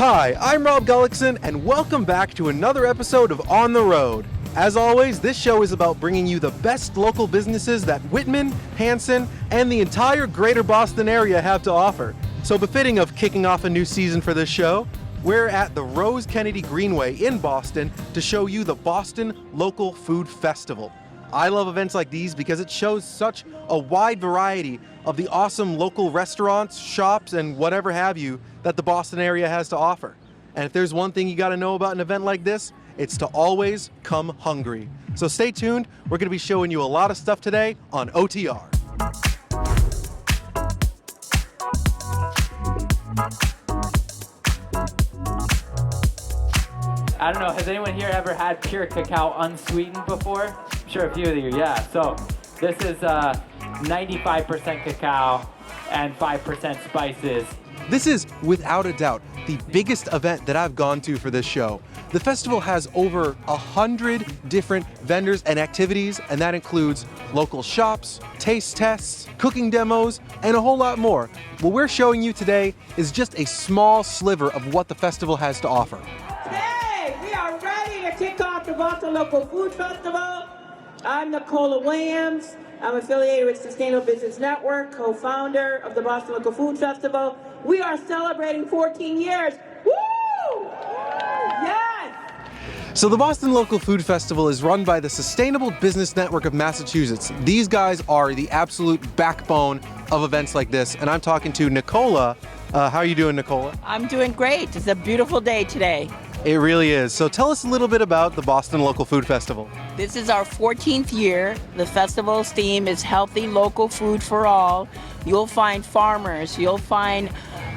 Hi, I'm Rob Gullicksen, and welcome back to another episode of On the Road. As always, this show is about bringing you the best local businesses that Whitman, Hanson, and the entire greater Boston area have to offer. So befitting of kicking off a new season for this show, we're at the Rose Kennedy Greenway in Boston to show you the Boston Local Food Festival. I love events like these because it shows such a wide variety of the awesome local restaurants, shops, and whatever have you that the Boston area has to offer. And if there's one thing you got to know about an event like this, it's to always come hungry. So stay tuned. We're going to be showing you a lot of stuff today on OTR. I don't know, has anyone here ever had pure cacao unsweetened before? I'm sure a few of you, yeah. So this is 95% cacao and 5% spices. This is, without a doubt, the biggest event that I've gone to for this show. The festival has over 100 different vendors and activities, and that includes local shops, taste tests, cooking demos, and a whole lot more. What we're showing you today is just a small sliver of what the festival has to offer. Hey, we are ready to kick off the Boston Local Food Festival. I'm Nicola Williams. I'm affiliated with Sustainable Business Network, co-founder of the Boston Local Food Festival. We are celebrating 14 years. Woo! Yes! So the Boston Local Food Festival is run by the Sustainable Business Network of Massachusetts. These guys are the absolute backbone of events like this, and I'm talking to Nicola. How are you doing, Nicola? I'm doing great. It's a beautiful day today. It really is. So tell us a little bit about the Boston Local Food Festival. This is our 14th year. The festival's theme is healthy local food for all. You'll find farmers, you'll find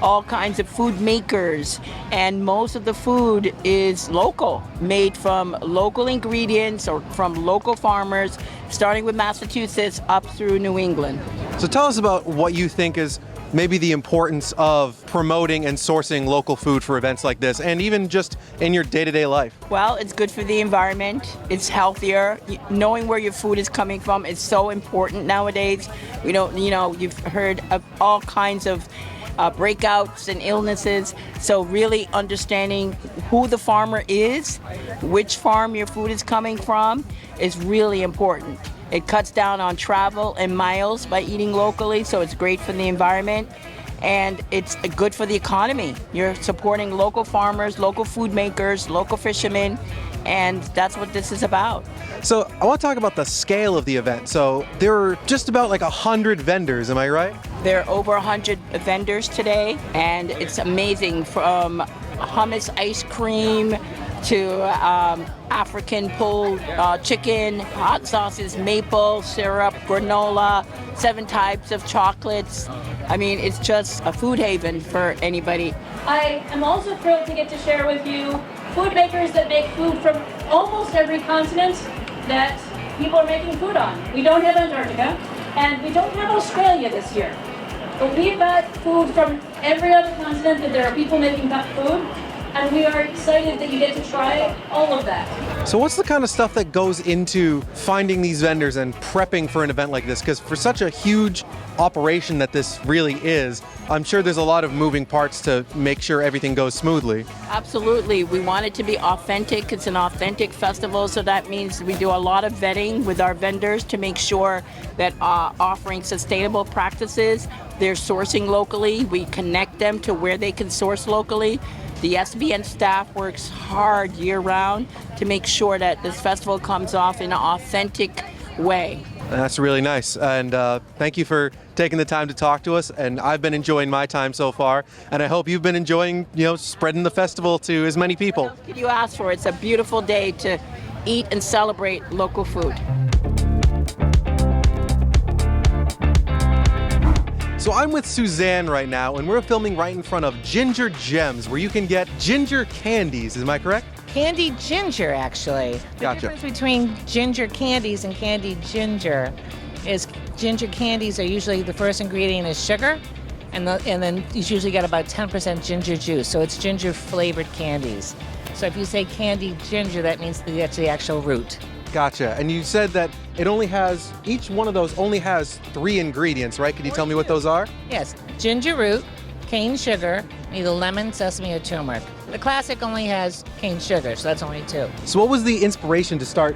all kinds of food makers, and most of the food is local, made from local ingredients or from local farmers, starting with Massachusetts up through New England. So tell us about what you think is maybe the importance of promoting and sourcing local food for events like this, and even just in your day-to-day life. Well, it's good for the environment. It's healthier. Knowing where your food is coming from is so important nowadays. You've heard of all kinds of breakouts and illnesses. So really understanding who the farmer is, which farm your food is coming from, is really important. It cuts down on travel and miles by eating locally, so it's great for the environment, and it's good for the economy. You're supporting local farmers, local food makers, local fishermen, and that's what this is about. So I want to talk about the scale of the event. So there are just about like 100 vendors, am I right? There are over 100 vendors today, and it's amazing, from hummus ice cream to African pulled chicken, hot sauces, maple syrup, granola, 7 types of chocolates. I mean, it's just a food haven for anybody. I am also thrilled to get to share with you food makers that make food from almost every continent that people are making food on. We don't have Antarctica, and we don't have Australia this year. But we've got food from every other continent that there are people making food, and we are excited that you get to try all of that. So what's the kind of stuff that goes into finding these vendors and prepping for an event like this? Because for such a huge operation that this really is, I'm sure there's a lot of moving parts to make sure everything goes smoothly. Absolutely. We want it to be authentic. It's an authentic festival, so that means we do a lot of vetting with our vendors to make sure that offering sustainable practices, they're sourcing locally. We connect them to where they can source locally. The SBN staff works hard year-round to make sure that this festival comes off in an authentic way. That's really nice, and thank you for taking the time to talk to us, and I've been enjoying my time so far, and I hope you've been enjoying, spreading the festival to as many people. What else could you ask for? It's a beautiful day to eat and celebrate local food. So I'm with Suzanne right now, and we're filming right in front of Ginger Gems, where you can get ginger candies. Am I correct? Candied ginger, actually. The Gotcha. difference between ginger candies and candied ginger is ginger candies are usually the first ingredient is sugar, and then you usually get about 10% ginger juice, so it's ginger flavored candies. So if you say candied ginger, that means that's the actual root. Gotcha. And you said that each one of those only has 3 ingredients, right? Can you tell me what those are? Yes, ginger root, cane sugar, either lemon, sesame, or turmeric. The classic only has cane sugar, so that's only 2. So what was the inspiration to start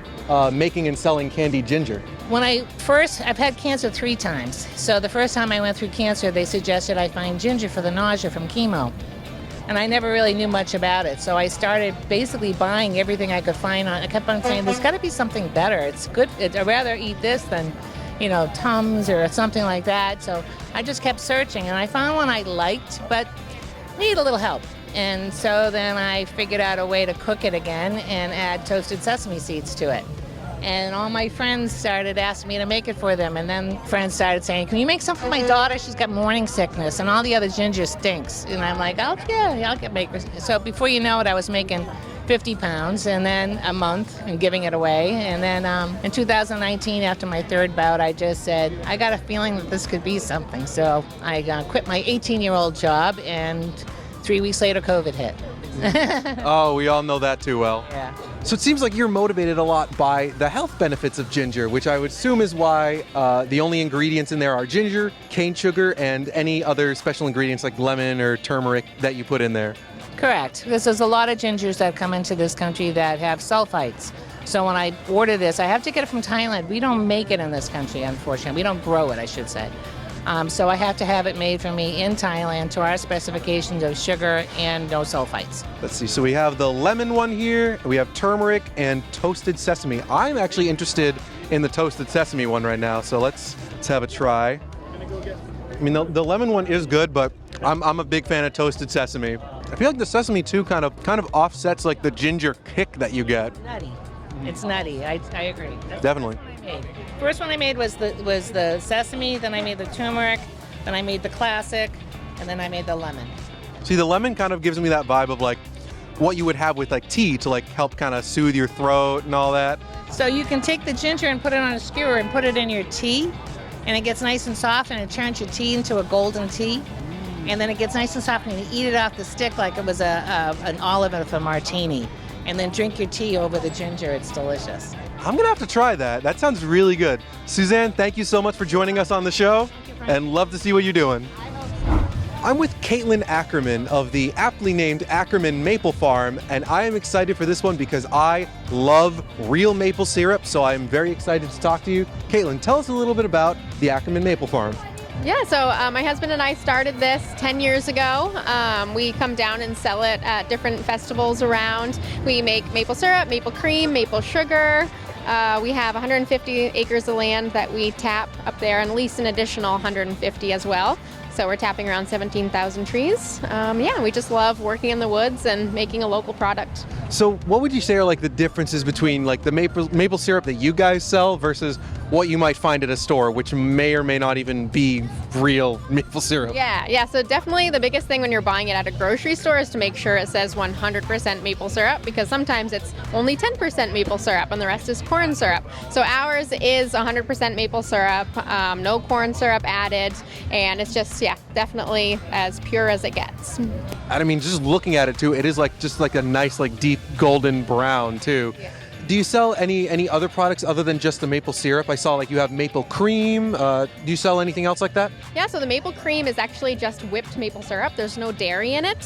making and selling candied ginger? When I've had cancer 3 times. So the first time I went through cancer, they suggested I find ginger for the nausea from chemo. And I never really knew much about it. So I started basically buying everything I could find I kept on saying, there's got to be something better. It's good. I'd rather eat this than, Tums or something like that. So I just kept searching, and I found one I liked, but needed a little help. And so then I figured out a way to cook it again and add toasted sesame seeds to it. And all my friends started asking me to make it for them. And then friends started saying, can you make some for my daughter? She's got morning sickness and all the other ginger stinks. And I'm like, oh, yeah, I'll make her. So before you know it, I was making 50 pounds and then a month and giving it away. And then in 2019, after my 3rd bout, I just said, I got a feeling that this could be something. So I quit my 18-year-old job, and 3 weeks later, COVID hit. Oh, we all know that too well. Yeah. So it seems like you're motivated a lot by the health benefits of ginger, which I would assume is why the only ingredients in there are ginger, cane sugar, and any other special ingredients like lemon or turmeric that you put in there. Correct. There's a lot of gingers that come into this country that have sulfites. So when I order this, I have to get it from Thailand. We don't make it in this country, unfortunately. We don't grow it, I should say. So I have to have it made for me in Thailand to our specifications of sugar and no sulfites. Let's see. So we have the lemon one here. We have turmeric and toasted sesame. I'm actually interested in the toasted sesame one right now. So let's have a try. I mean, the lemon one is good, but I'm a big fan of toasted sesame. I feel like the sesame too kind of offsets like the ginger kick that you get. Nutty. It's nutty. I agree. That's Definitely. what I made. First one I made was the sesame, then I made the turmeric, then I made the classic, and then I made the lemon. See, the lemon kind of gives me that vibe of like what you would have with like tea to like help kind of soothe your throat and all that. So you can take the ginger and put it on a skewer and put it in your tea, and it gets nice and soft, and it turns your tea into a golden tea. And then it gets nice and soft, and you eat it off the stick like it was an olive with a martini. And then drink your tea over the ginger. It's delicious. I'm gonna have to try that. That sounds really good. Suzanne, thank you so much for joining us on the show, and love to see what you're doing. I'm with Caitlin Ackermann of the aptly named Ackermann Maple Farm, and I am excited for this one because I love real maple syrup, so I'm very excited to talk to you. Caitlin, tell us a little bit about the Ackermann Maple Farm. Yeah, so my husband and I started this 10 years ago. We come down and sell it at different festivals around. We make maple syrup, maple cream, maple sugar. We have 150 acres of land that we tap up there and lease an additional 150 as well. So we're tapping around 17,000 trees. We just love working in the woods and making a local product. So what would you say are like the differences between like the maple syrup that you guys sell versus what you might find at a store, which may or may not even be real maple syrup? Yeah, so definitely the biggest thing when you're buying it at a grocery store is to make sure it says 100% maple syrup, because sometimes it's only 10% maple syrup and the rest is corn syrup. So ours is 100% maple syrup, no corn syrup added, and it's just, definitely as pure as it gets. I mean, just looking at it too, it is like just like a nice like deep golden brown too. Yeah. Do you sell any other products other than just the maple syrup? I saw like you have maple cream. Do you sell anything else like that? Yeah, so the maple cream is actually just whipped maple syrup. There's no dairy in it,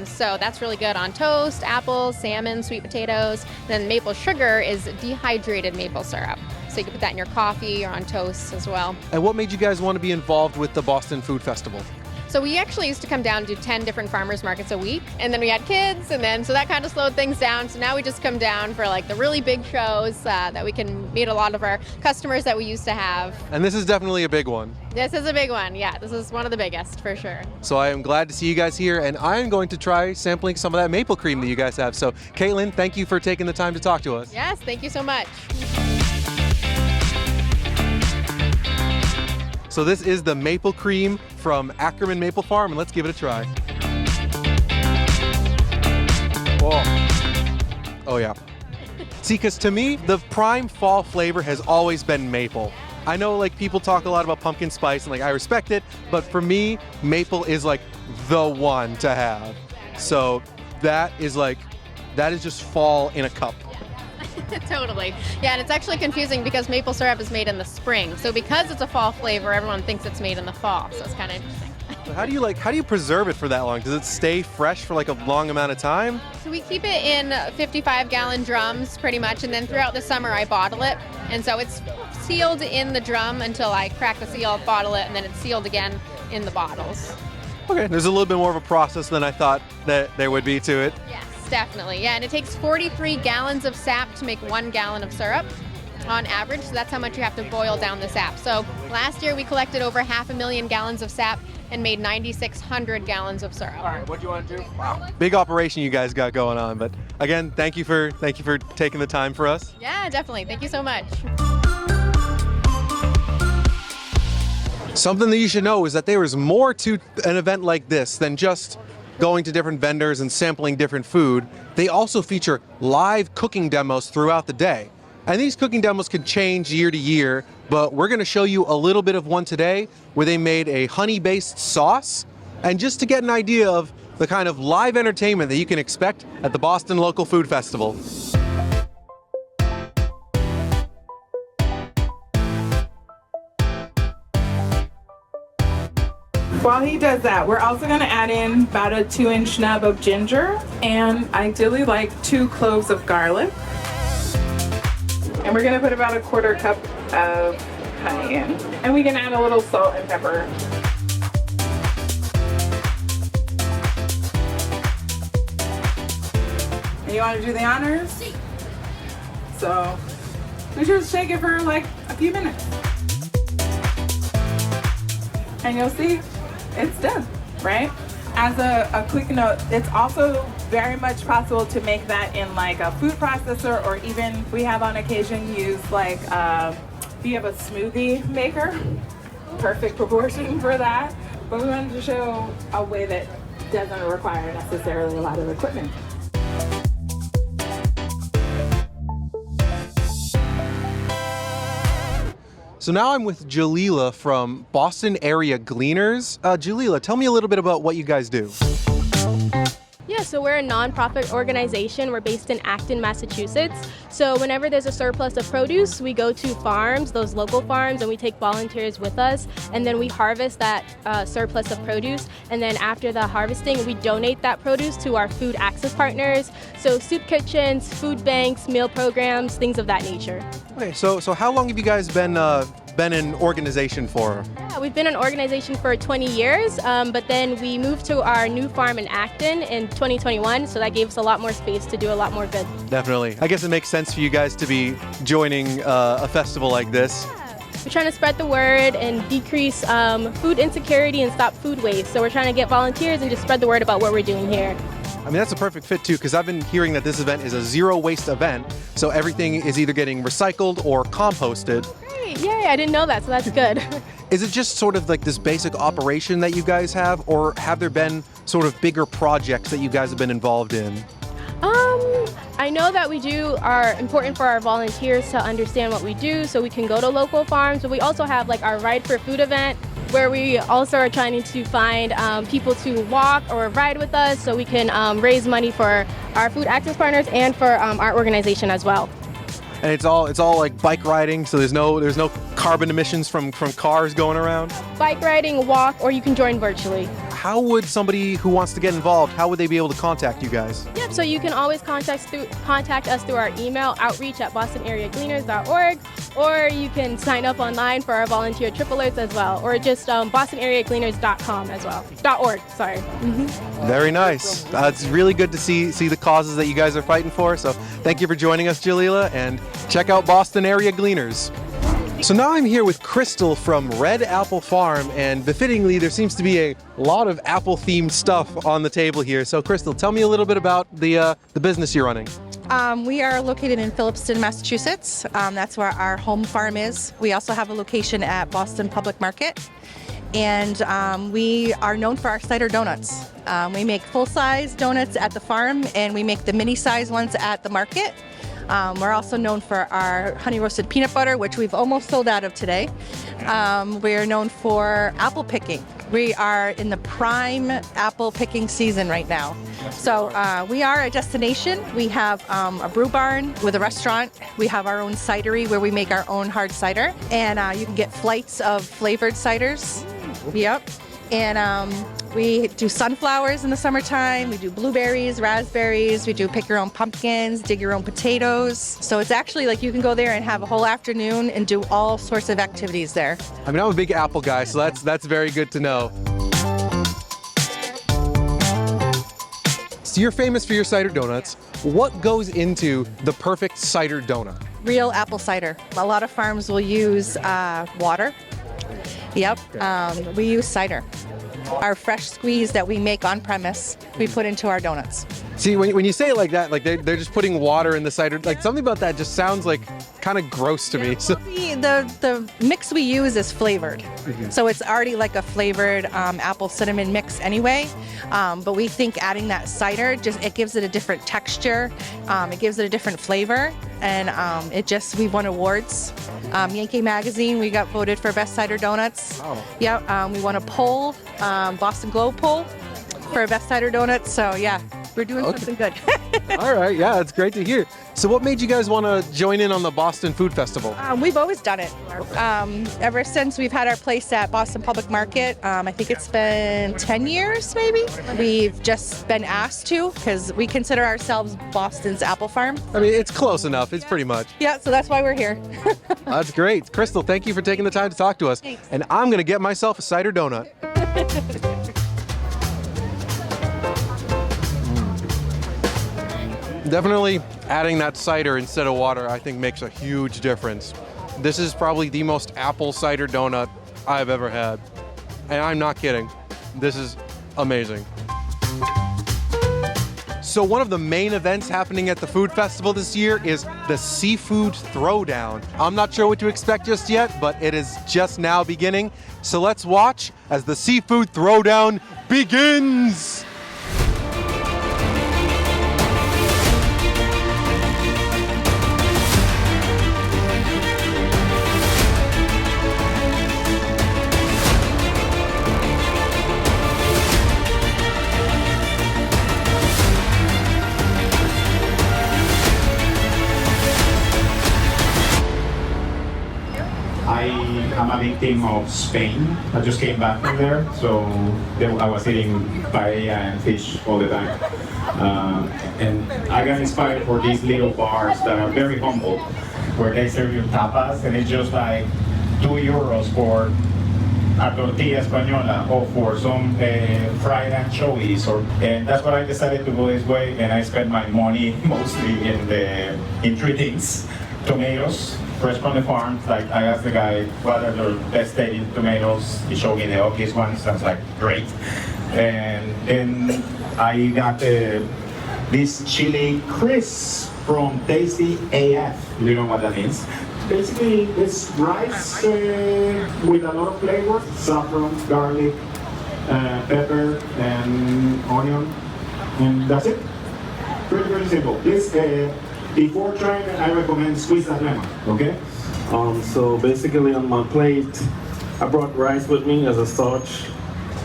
so that's really good on toast, apples, salmon, sweet potatoes. Then maple sugar is dehydrated maple syrup. So you can put that in your coffee or on toast as well. And what made you guys want to be involved with the Boston Food Festival? So we actually used to come down to 10 different farmers markets a week, and then we had kids, and so that kind of slowed things down. So now we just come down for like the really big shows that we can meet a lot of our customers that we used to have. And this is definitely a big one. This is a big one, yeah. This is one of the biggest for sure. So I am glad to see you guys here, and I am going to try sampling some of that maple cream that you guys have. So Caitlin, thank you for taking the time to talk to us. Yes, thank you so much. So this is the maple cream from Ackermann Maple Farm, and let's give it a try. Whoa. Oh yeah. See, because to me, the prime fall flavor has always been maple. I know like people talk a lot about pumpkin spice, and like I respect it, but for me, maple is like the one to have. So that is just fall in a cup. Totally. Yeah, and it's actually confusing because maple syrup is made in the spring. So because it's a fall flavor, everyone thinks it's made in the fall. So it's kind of interesting. How do you preserve it for that long? Does it stay fresh for like a long amount of time? So we keep it in 55-gallon drums pretty much, and then throughout the summer I bottle it. And so it's sealed in the drum until I crack the seal, bottle it, and then it's sealed again in the bottles. Okay, there's a little bit more of a process than I thought that there would be to it. Yes, definitely. Yeah, and it takes 43 gallons of sap to make 1 gallon of syrup on average, so that's how much you have to boil down the sap. So last year we collected over 500,000 gallons of sap and made 9,600 gallons of syrup. All right, what do you want to do? Wow, big operation you guys got going on. But again, thank you for taking the time for us. Yeah, definitely. Thank you so much. Something that you should know is that there is more to an event like this than just going to different vendors and sampling different food. They also feature live cooking demos throughout the day. And these cooking demos can change year to year, but we're going to show you a little bit of one today where they made a honey-based sauce. And just to get an idea of the kind of live entertainment that you can expect at the Boston Local Food Festival. While he does that, we're also going to add in about a 2-inch nub of ginger and ideally like 2 cloves of garlic. And we're going to put about a 1/4 cup of honey in. And we can add a little salt and pepper. And you want to do the honors? So we just shake it for like a few minutes. And you'll see it's done, right? As a quick note, it's also very much possible to make that in like a food processor, or even we have on occasion used like if you have a smoothie maker, perfect proportion for that. But we wanted to show a way that doesn't require necessarily a lot of equipment. So now I'm with Jalila from Boston Area Gleaners. Jalila, tell me a little bit about what you guys do. Yeah, so we're a nonprofit organization. We're based in Acton, Massachusetts. So whenever there's a surplus of produce, we go to farms, those local farms, and we take volunteers with us. And then we harvest that surplus of produce. And then after the harvesting, we donate that produce to our food access partners. So soup kitchens, food banks, meal programs, things of that nature. Okay, so how long have you guys been an organization for? Yeah, we've been an organization for 20 years, but then we moved to our new farm in Acton in 2021, so that gave us a lot more space to do a lot more good. Definitely. I guess it makes sense for you guys to be joining a festival like this. Yeah. We're trying to spread the word and decrease food insecurity and stop food waste. So we're trying to get volunteers and just spread the word about what we're doing here. I mean, that's a perfect fit too, because I've been hearing that this event is a zero waste event, so everything is either getting recycled or composted. Great, yay, I didn't know that, so that's good. Is it just sort of like this basic operation that you guys have, or have there been sort of bigger projects that you guys have been involved in? I know that we are important for our volunteers to understand what we do, so we can go to local farms, but we also have like our Ride for Food event, where we also are trying to find people to walk or ride with us so we can raise money for our food access partners and for our organization as well. And it's all like bike riding, so there's no carbon emissions from cars going around? Bike riding, walk, or you can join virtually. How would somebody who wants to get involved, how would they be able to contact you guys? Yep, so you can always contact us through our email, outreach@bostonareagleaners.org, or you can sign up online for our volunteer trip alerts as well, or just bostonareagleaners.com as well. .org, sorry. Mm-hmm. Very nice. It's really good to see the causes that you guys are fighting for, so thank you for joining us, Jalila, and check out Boston Area Gleaners. So now I'm here with Crystal from Red Apple Farm, and befittingly there seems to be a lot of apple-themed stuff on the table here. So Crystal, tell me a little bit about the business you're running. We are located in Phillipston, Massachusetts. That's where our home farm is. We also have a location at Boston Public Market, and we are known for our cider donuts. We make full-size donuts at the farm, and we make the mini-size ones at the market. We're also known for our honey roasted peanut butter, which we've almost sold out of today. We're known for apple picking. We are in the prime apple picking season right now. So we are a destination. We have a brew barn with a restaurant. We have our own cidery where we make our own hard cider. And you can get flights of flavored ciders. Yep. And we do sunflowers in the summertime. We do blueberries, raspberries. We do pick your own pumpkins, dig your own potatoes. So it's actually like you can go there and have a whole afternoon and do all sorts of activities there. I mean, I'm a big apple guy, so that's very good to know. So you're famous for your cider donuts. What goes into the perfect cider donut? Real apple cider. A lot of farms will use water. Yep, we use cider. Our fresh squeeze that we make on premise, we put into our donuts. See, when you say it like that, like they're just putting water in the cider, like something about that just sounds like kind of gross to me. So The mix we use is flavored. So it's already like a flavored apple cinnamon mix anyway. But we think adding that cider, it gives it a different texture. It gives it a different flavor. And we won awards. Yankee Magazine, we got voted for Best Cider Donuts. Wow. Yep, we won a poll, Boston Globe poll for Best Cider Donuts. So yeah, we're doing something good. All right, yeah, that's great to hear. So what made you guys want to join in on the Boston Food Festival? We've always done it. Ever since we've had our place at Boston Public Market, I think it's been 10 years maybe. We've just been asked to because we consider ourselves Boston's apple farm. I mean, it's close enough. It's pretty much. Yeah, so that's why we're here. That's great. Crystal, thank you for taking the time to talk to us. Thanks. And I'm going to get myself a cider donut. Definitely adding that cider instead of water, I think, makes a huge difference. This is probably the most apple cider donut I've ever had. And I'm not kidding. This is amazing. So one of the main events happening at the food festival this year is the Seafood Throwdown. I'm not sure what to expect just yet, but it is just now beginning. So let's watch as the Seafood Throwdown begins. I'm a victim of Spain. I just came back from there, so I was eating paella and fish all the time. And I got inspired for these little bars that are very humble, where they serve you tapas, and it's just like €2 for a tortilla española or for some fried anchovies, and that's what I decided to go this way. And I spent my money mostly in three things: tomatoes, fresh from the farm. Like I asked the guy, what are the best tasting tomatoes? He showed me the obvious ones. I was like, great. And then I got this chili crisp from Tasty AF. You know what that means? Basically, it's rice with a lot of flavor: saffron, garlic, pepper, and onion, and that's it. Pretty, very simple. Please, before trying it, I recommend squeeze that lemon, okay? So basically on my plate, I brought rice with me as a starch.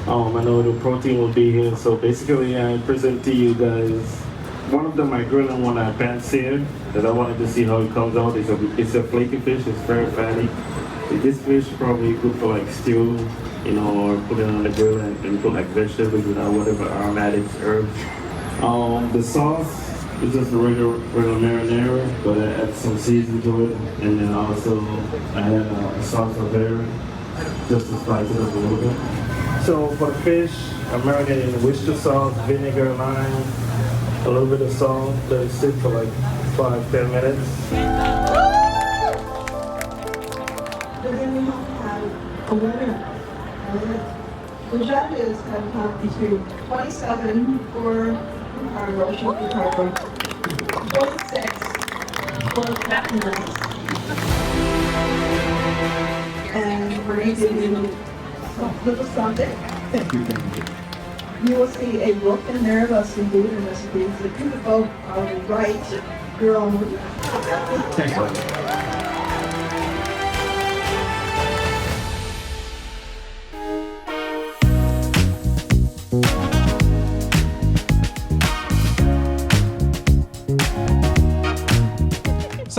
I know the protein will be here, so basically I present to you guys one of them I grilled and one I pan-seared that I wanted to see how it comes out. It's a flaky fish, it's very fatty. This fish is probably good for like stew, you know, or put it on the grill and put like vegetables without whatever aromatics, herbs. The sauce is just a regular marinara, but I add some seasoning to it, and then also I had a sauce of there just to spice it up a little bit. So for the fish, I'm marinating in Worcester sauce, vinegar, lime, a little bit of salt, let it sit for like 5-10 minutes. Then we have a winner. The judges have come between 27 for our Russian department, 26 for happiness. And we're going to give you a little something. Thank you. You will see a book in there about some food and recipes that you can both write your own. Thanks, buddy.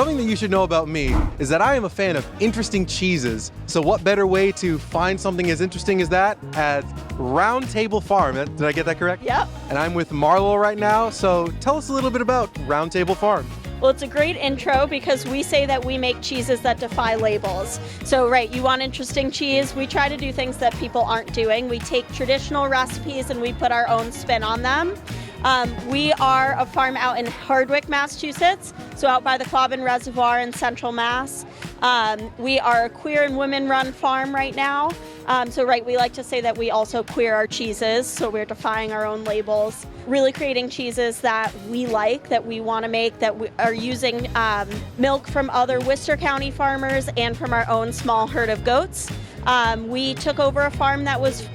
something that you should know about me is that I am a fan of interesting cheeses. So what better way to find something as interesting as that as Round Table Farm? Did I get that correct? Yep. And I'm with Marlo right now, so tell us a little bit about Round Table Farm. Well, it's a great intro because we say that we make cheeses that defy labels. So, right, you want interesting cheese, we try to do things that people aren't doing. We take traditional recipes and we put our own spin on them. We are a farm out in Hardwick, Massachusetts, so out by the Quabbin Reservoir in Central Mass. We are a queer and women-run farm right now. We like to say that we also queer our cheeses, so we're defying our own labels. Really creating cheeses that we like, that we want to make, that we are using milk from other Worcester County farmers and from our own small herd of goats. We took over a farm that was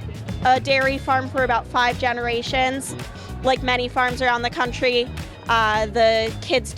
a dairy farm for about 5 generations. Like many farms around the country, the kids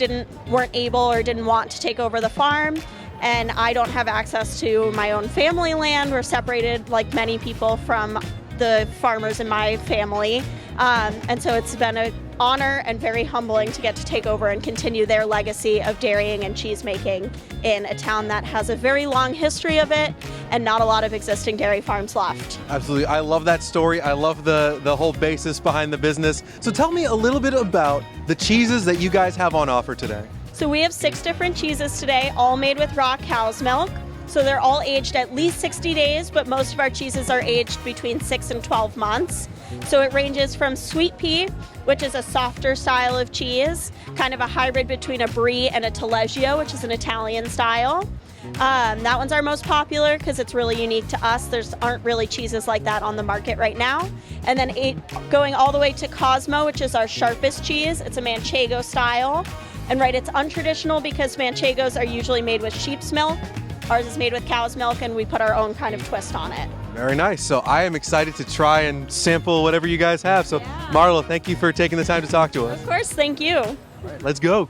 weren't able or didn't want to take over the farm, and I don't have access to my own family land. We're separated, like many people, from the farmers in my family, and so it's been an honor and very humbling to get to take over and continue their legacy of dairying and cheese making in a town that has a very long history of it and not a lot of existing dairy farms left. Absolutely. I love that story. I love the whole basis behind the business. So tell me a little bit about the cheeses that you guys have on offer today. So we have 6 different cheeses today, all made with raw cow's milk. So they're all aged at least 60 days, but most of our cheeses are aged between 6 and 12 months. So it ranges from sweet pea, which is a softer style of cheese, kind of a hybrid between a brie and a taleggio, which is an Italian style. That one's our most popular because it's really unique to us. There aren't really cheeses like that on the market right now. And then going all the way to Cosmo, which is our sharpest cheese. It's a Manchego style. And right, it's untraditional because Manchegos are usually made with sheep's milk. Ours is made with cow's milk, and we put our own kind of twist on it. Very nice. So I am excited to try and sample whatever you guys have. So Marlo, thank you for taking the time to talk to us. Of course, thank you. All right, let's go.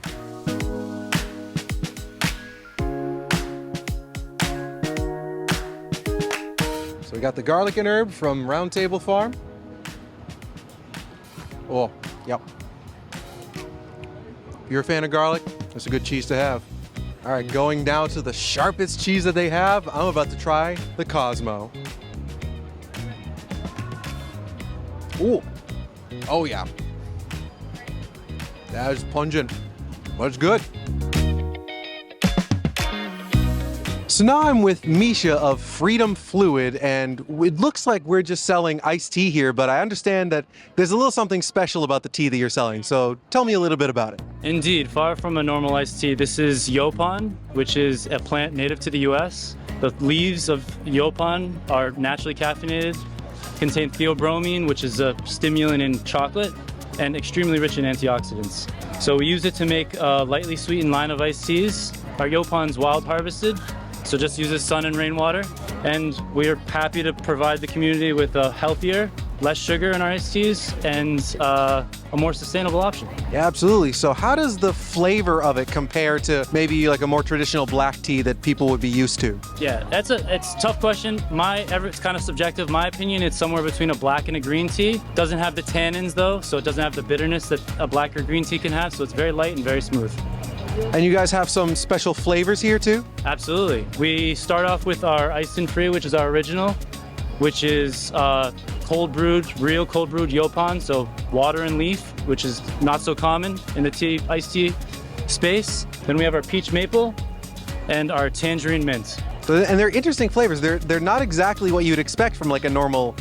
So we got the garlic and herb from Round Table Farm. Oh, yep. If you're a fan of garlic, that's a good cheese to have. All right, going down to the sharpest cheese that they have, I'm about to try the Cosmo. Ooh, oh yeah. That is pungent, but it's good. So now I'm with Misha of Freedom Fluid, and it looks like we're just selling iced tea here, but I understand that there's a little something special about the tea that you're selling, so tell me a little bit about it. Indeed, far from a normal iced tea, this is Yaupon, which is a plant native to the US. The leaves of Yaupon are naturally caffeinated, contain theobromine, which is a stimulant in chocolate, and extremely rich in antioxidants. So we use it to make a lightly sweetened line of iced teas. Our Yaupon's wild harvested, so just uses sun and rainwater, and we're happy to provide the community with a healthier, less sugar in our iced teas, and a more sustainable option. Yeah, absolutely. So how does the flavor of it compare to maybe like a more traditional black tea that people would be used to? Yeah, it's a tough question. It's kind of subjective. My opinion, it's somewhere between a black and a green tea. Doesn't have the tannins though, so it doesn't have the bitterness that a black or green tea can have, so it's very light and very smooth. And you guys have some special flavors here too? Absolutely. We start off with our iced and free, which is our original, which is cold brewed, real cold brewed Yaupon, so water and leaf, which is not so common in the iced tea space. Then we have our peach maple and our tangerine mint. And they're interesting flavors. They're not exactly what you'd expect from like a normal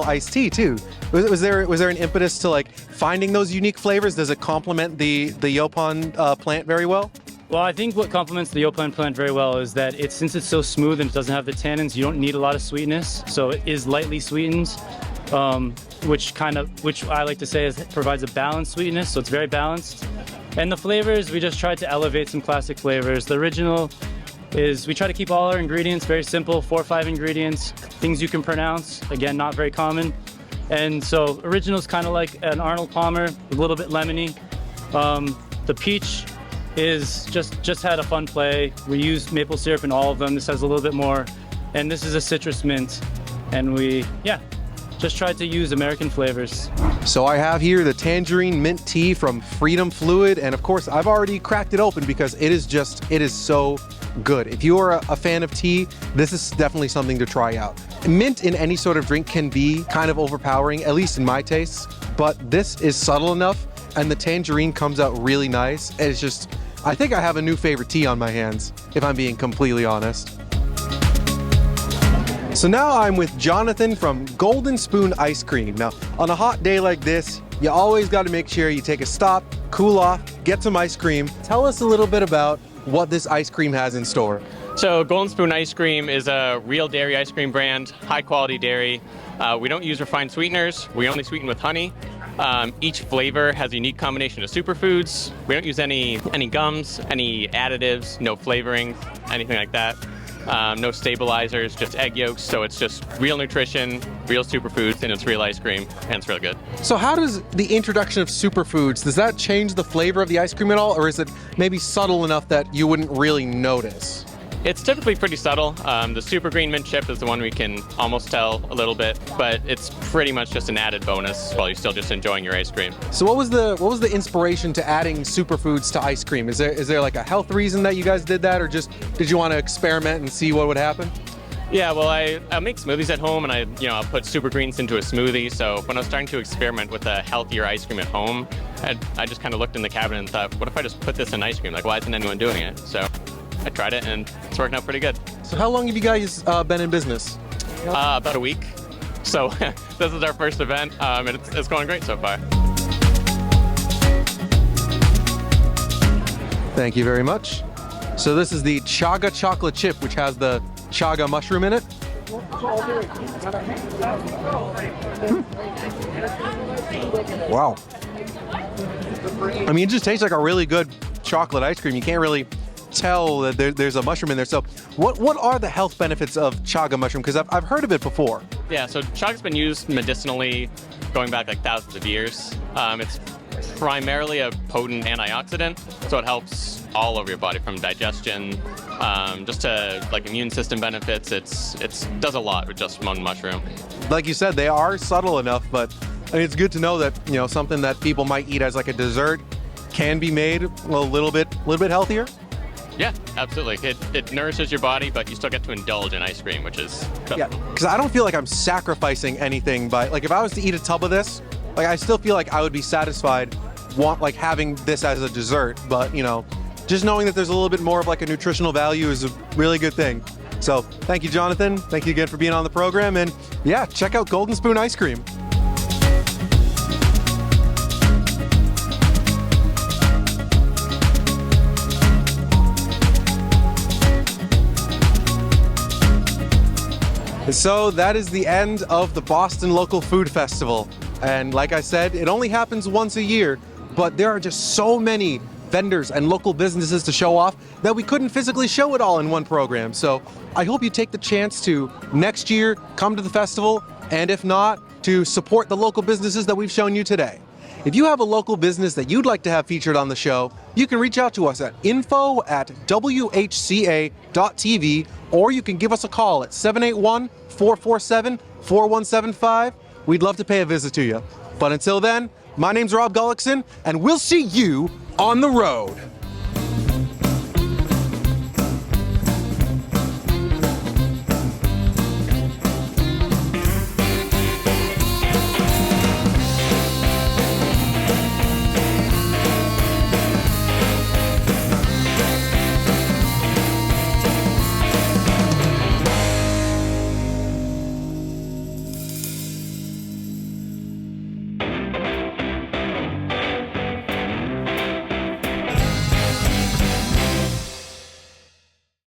iced tea too. Was there an impetus to like finding those unique flavors? Does it complement the Yaupon plant very well? Well, I think what complements the Yaupon plant very well is that since it's so smooth and it doesn't have the tannins, you don't need a lot of sweetness. So it is lightly sweetened, which I like to say provides a balanced sweetness. So it's very balanced. And the flavors, we just tried to elevate some classic flavors. The original is we try to keep all our ingredients very simple, 4 or 5 ingredients, things you can pronounce, again, not very common. And so original's kind of like an Arnold Palmer, a little bit lemony. The peach is just had a fun play. We used maple syrup in all of them. This has a little bit more. And this is a citrus mint. And just tried to use American flavors. So I have here the tangerine mint tea from Freedom Fluid, and of course I've already cracked it open because it is so good. If you are a fan of tea, this is definitely something to try out. Mint in any sort of drink can be kind of overpowering, at least in my taste, but this is subtle enough and the tangerine comes out really nice. It's just, I think I have a new favorite tea on my hands, if I'm being completely honest. So now I'm with Jonathan from Golden Spoon Ice Cream. Now, on a hot day like this, you always got to make sure you take a stop, cool off, get some ice cream. Tell us a little bit about what this ice cream has in store. So Golden Spoon Ice Cream is a real dairy ice cream brand, high quality dairy. We don't use refined sweeteners. We only sweeten with honey. Each flavor has a unique combination of superfoods. We don't use any gums, any additives, no flavorings, anything like that. No stabilizers, just egg yolks. So it's just real nutrition, real superfoods, and it's real ice cream, and it's real good. So how does the introduction of superfoods, does that change the flavor of the ice cream at all, or is it maybe subtle enough that you wouldn't really notice? It's typically pretty subtle. The super green mint chip is the one we can almost tell a little bit, but it's pretty much just an added bonus while you're still just enjoying your ice cream. So what was the inspiration to adding superfoods to ice cream? Is there like a health reason that you guys did that, or just did you want to experiment and see what would happen? Yeah, well, I make smoothies at home, and I'll put super greens into a smoothie. So when I was starting to experiment with a healthier ice cream at home, I just kind of looked in the cabinet and thought, what if I just put this in ice cream? Like, why isn't anyone doing it? So I tried it, and it's working out pretty good. So how long have you guys been in business? About a week. So this is our first event, and it's going great so far. Thank you very much. So this is the chaga chocolate chip, which has the chaga mushroom in it. Wow. I mean, it just tastes like a really good chocolate ice cream. You can't really tell that there's a mushroom in there. So what are the health benefits of chaga mushroom? Because I've heard of it before. Yeah, so chaga's been used medicinally going back like thousands of years. It's primarily a potent antioxidant, so it helps all over your body, from digestion just to like immune system benefits. It does a lot with just one mushroom. Like you said, they are subtle enough, but I mean, it's good to know that, you know, something that people might eat as like a dessert can be made a little bit healthier. Yeah, absolutely. It nourishes your body, but you still get to indulge in ice cream, which is good. Yeah, because I don't feel like I'm sacrificing anything by, like, if I was to eat a tub of this, like, I still feel like I would be satisfied having this as a dessert, but, you know, just knowing that there's a little bit more of like a nutritional value is a really good thing. So thank you, Jonathan. Thank you again for being on the program, and yeah, check out Golden Spoon Ice Cream. So that is the end of the Boston Local Food Festival. And like I said, it only happens once a year, but there are just so many vendors and local businesses to show off that we couldn't physically show it all in one program. So I hope you take the chance to next year come to the festival, and if not, to support the local businesses that we've shown you today. If you have a local business that you'd like to have featured on the show, you can reach out to us at info@WHCA.tv, or you can give us a call at 781-447-4175. We'd love to pay a visit to you. But until then, my name's Rob Gullicksen, and we'll see you on the road.